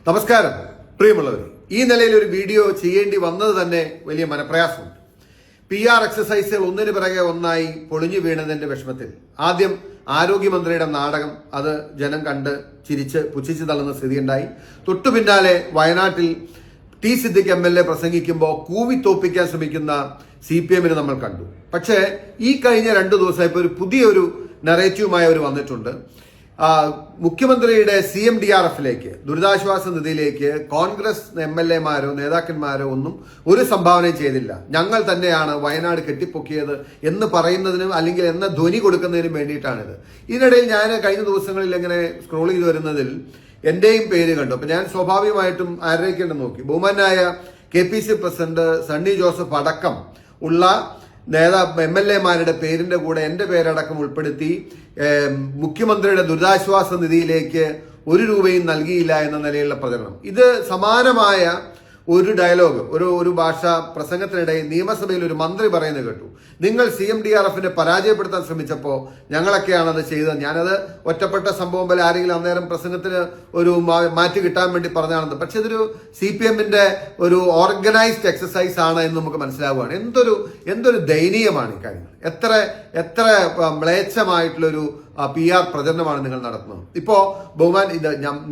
നമസ്കാരം പ്രിയമുള്ളവർ. ഈ നിലയിൽ ഒരു വീഡിയോ ചെയ്യേണ്ടി വന്നത് തന്നെ വലിയ മനപ്രയാസമുണ്ട്. PR എക്സസൈസുകൾ ഒന്നിനു പിറകെ ഒന്നായി പൊളിഞ്ഞു വീണതിന്റെ വിഷമത്തിൽ ആദ്യം ആരോഗ്യമന്ത്രിയുടെ നാടകം അത് ജനം കണ്ട് ചിരിച്ച് പുച്ഛിച്ചു തള്ളുന്ന സ്ഥിതിയുണ്ടായി. തൊട്ടു പിന്നാലെ വയനാട്ടിൽ ടി സിദ്ദിഖ് MLA പ്രസംഗിക്കുമ്പോൾ കൂവി തോപ്പിക്കാൻ ശ്രമിക്കുന്ന CPM നമ്മൾ കണ്ടു. പക്ഷേ ഈ കഴിഞ്ഞ 2 ദിവസമായി ഇപ്പോൾ ഒരു പുതിയൊരു നറേറ്റീവുമായി അവർ വന്നിട്ടുണ്ട്. മുഖ്യമന്ത്രിയുടെ CMDRFിലേക്ക് ദുരിതാശ്വാസ നിധിയിലേക്ക് കോൺഗ്രസ് MLAമാരോ നേതാക്കന്മാരോ ഒന്നും ഒരു സംഭാവനയും ചെയ്തില്ല. ഞങ്ങൾ തന്നെയാണ് വയനാട് കെട്ടിപ്പൊക്കിയത് എന്ന് പറയുന്നതിനും അല്ലെങ്കിൽ എന്ന ധ്വനി കൊടുക്കുന്നതിനും വേണ്ടിയിട്ടാണിത്. ഇതിനിടയിൽ ഞാൻ കഴിഞ്ഞ ദിവസങ്ങളിൽ ഇങ്ങനെ സ്ക്രോൾ ചെയ്ത് വരുന്നതിൽ എന്റെയും പേര് കണ്ടു. അപ്പൊ ഞാൻ സ്വാഭാവികമായിട്ടും ആരൊക്കെയുണ്ടെന്ന് നോക്കി. ബഹുമാനായ KPC പ്രസിഡന്റ് സണ്ണി ജോസഫ് അടക്കം ഉള്ള MLAമാരുടെ പേരിന്റെ കൂടെ എന്റെ പേരടക്കം ഉൾപ്പെടുത്തി മുഖ്യമന്ത്രിയുടെ ദുരിതാശ്വാസ നിധിയിലേക്ക് 1 രൂപയും നൽകിയില്ല എന്ന നിലയിലുള്ള പ്രചരണം. ഇത് സമാനമായ ഒരു ഡയലോഗ് ഒരു ഭാഷാ പ്രസംഗത്തിനിടയിൽ നിയമസഭയിൽ ഒരു മന്ത്രി പറയുന്നത് കേട്ടു. നിങ്ങൾ CMDRFനെ പരാജയപ്പെടുത്താൻ ശ്രമിച്ചപ്പോൾ ഞങ്ങളൊക്കെയാണ് അത് ചെയ്തത്. ഞാനത് ഒറ്റപ്പെട്ട സംഭവം പോലെ ആരെങ്കിലും അന്നേരം പ്രസംഗത്തിന് ഒരു മാറ്റി കിട്ടാൻ വേണ്ടി പറഞ്ഞാണെന്ന്. പക്ഷെ ഇതൊരു CPMന്റെ ഒരു ഓർഗനൈസ്ഡ് എക്സസൈസ് ആണ് എന്ന് നമുക്ക് മനസ്സിലാവുകയാണ്. എന്തൊരു ദയനീയമാണ് ഈ കാര്യങ്ങൾ. എത്ര മ്ലേച്ഛമായിട്ടുള്ളൊരു PR പ്രചരണമാണ് നിങ്ങൾ നടത്തുന്നത്. ഇപ്പോ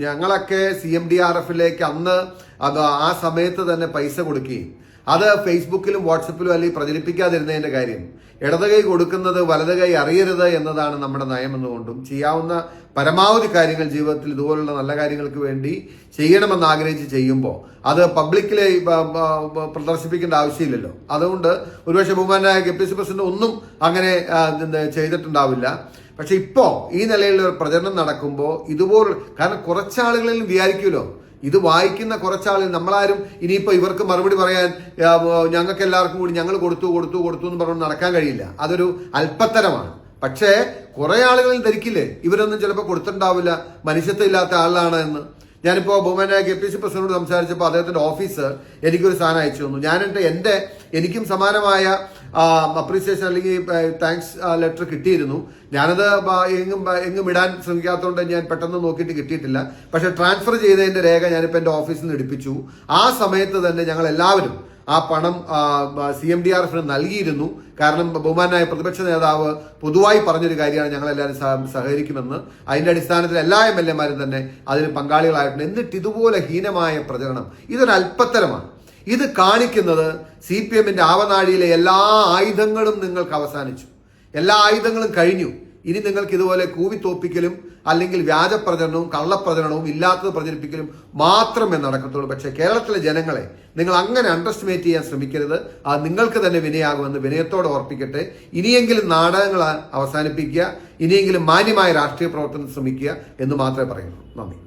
ഞങ്ങളൊക്കെ CMDRFിലേക്ക് അന്ന് ആ സമയത്ത് തന്നെ പൈസ കൊടുക്കുകയും അത് ഫേസ്ബുക്കിലും വാട്സപ്പിലും അല്ലെങ്കിൽ പ്രചരിപ്പിക്കാതിരുന്നതിന്റെ കാര്യം ഇടത് കൈ കൊടുക്കുന്നത് വലത് കൈ അറിയരുത് എന്നതാണ് നമ്മുടെ നയം എന്നുകൊണ്ടും ചെയ്യാവുന്ന പരമാവധി കാര്യങ്ങൾ ജീവിതത്തിൽ ഇതുപോലുള്ള നല്ല കാര്യങ്ങൾക്ക് വേണ്ടി ചെയ്യണമെന്ന് ആഗ്രഹിച്ച് ചെയ്യുമ്പോൾ അത് പബ്ലിക്കിലെ പ്രദർശിപ്പിക്കേണ്ട ആവശ്യമില്ലല്ലോ. അതുകൊണ്ട് ഒരുപക്ഷെ ബഹുമാനായ KPC പ്രസിഡന്റ് ഒന്നും അങ്ങനെ ചെയ്തിട്ടുണ്ടാവില്ല. പക്ഷെ ഇപ്പോ ഈ നിലയിലുള്ള ഒരു പ്രചരണം നടക്കുമ്പോൾ കാരണം കുറച്ചാളുകളിൽ വിചാരിക്കുമല്ലോ, ഇത് വായിക്കുന്ന കുറച്ചാളുകൾ നമ്മളാരും ഇനിയിപ്പോ ഇവർക്ക് മറുപടി പറയാൻ ഞങ്ങൾക്ക് എല്ലാവർക്കും കൂടി ഞങ്ങൾ കൊടുത്തു എന്ന് പറഞ്ഞു നടക്കാൻ കഴിയില്ല. അതൊരു അല്പത്തരമാണ്. പക്ഷേ കുറെ ആളുകളിൽ ധരിക്കില്ലേ ഇവരൊന്നും ചിലപ്പോൾ കൊടുത്തിട്ടുണ്ടാവില്ല, മനുഷ്യത്വം ഇല്ലാത്ത ആളാണ് എന്ന്. ഞാനിപ്പോ ബഹുമാനായ KPC പ്രസിഡന്റോട് സംസാരിച്ചപ്പോൾ അദ്ദേഹത്തിന്റെ ഓഫീസ് എനിക്കൊരു സാധനം അയച്ചു തന്നു. എനിക്കും സമാനമായ അപ്രീസിയേഷൻ അല്ലെങ്കിൽ താങ്ക്സ് ലെറ്റർ കിട്ടിയിരുന്നു. ഞാനത് എങ്ങും ഇടാൻ ശ്രമിക്കാത്തതുകൊണ്ട് ഞാൻ പെട്ടെന്ന് നോക്കിയിട്ട് കിട്ടിയിട്ടില്ല. പക്ഷെ ട്രാൻസ്ഫർ ചെയ്തതിന്റെ രേഖ ഞാനിപ്പോൾ എന്റെ ഓഫീസിൽ നിന്ന് എടുപ്പിച്ചു. ആ സമയത്ത് തന്നെ ഞങ്ങൾ എല്ലാവരും ആ പണം CMDRFന് നൽകിയിരുന്നു. കാരണം ബഹുമാനായ പ്രതിപക്ഷ നേതാവ് പൊതുവായി പറഞ്ഞൊരു കാര്യമാണ്, ഞങ്ങളെല്ലാവരും സഹകരിക്കുമെന്ന്. അതിന്റെ അടിസ്ഥാനത്തിൽ എല്ലാ MLAമാരും തന്നെ അതിന് പങ്കാളികളായിട്ടുണ്ട്. എന്നിട്ട് ഇതുപോലെ ഹീനമായ പ്രചരണം ഇതൊരു അല്പത്തരമാണ്. ഇത് കാണിക്കുന്നത് CPMന്റെ ആവനാഴിയിലെ എല്ലാ ആയുധങ്ങളും നിങ്ങൾക്ക് അവസാനിച്ചു, എല്ലാ ആയുധങ്ങളും കഴിഞ്ഞു. ഇനി നിങ്ങൾക്ക് ഇതുപോലെ കൂവിത്തോപ്പിക്കലും അല്ലെങ്കിൽ വ്യാജ പ്രചരണവും കള്ളപ്രചരണവും ഇല്ലാത്തത് പ്രചരിപ്പിക്കലും മാത്രമേ നടക്കത്തുള്ളൂ. പക്ഷെ കേരളത്തിലെ ജനങ്ങളെ നിങ്ങൾ അങ്ങനെ അണ്ടർസ്റ്റിമേറ്റ് ചെയ്യാൻ ശ്രമിക്കരുത്. അത് നിങ്ങൾക്ക് തന്നെ വിനയാകുമെന്ന് വിനയത്തോടെ ഓർപ്പിക്കട്ടെ. ഇനിയെങ്കിലും നാടകങ്ങൾ അവസാനിപ്പിക്കുക, ഇനിയെങ്കിലും മാന്യമായ രാഷ്ട്രീയ പ്രവർത്തനം ശ്രമിക്കുക എന്ന് മാത്രമേ പറയുന്നു. നന്ദി.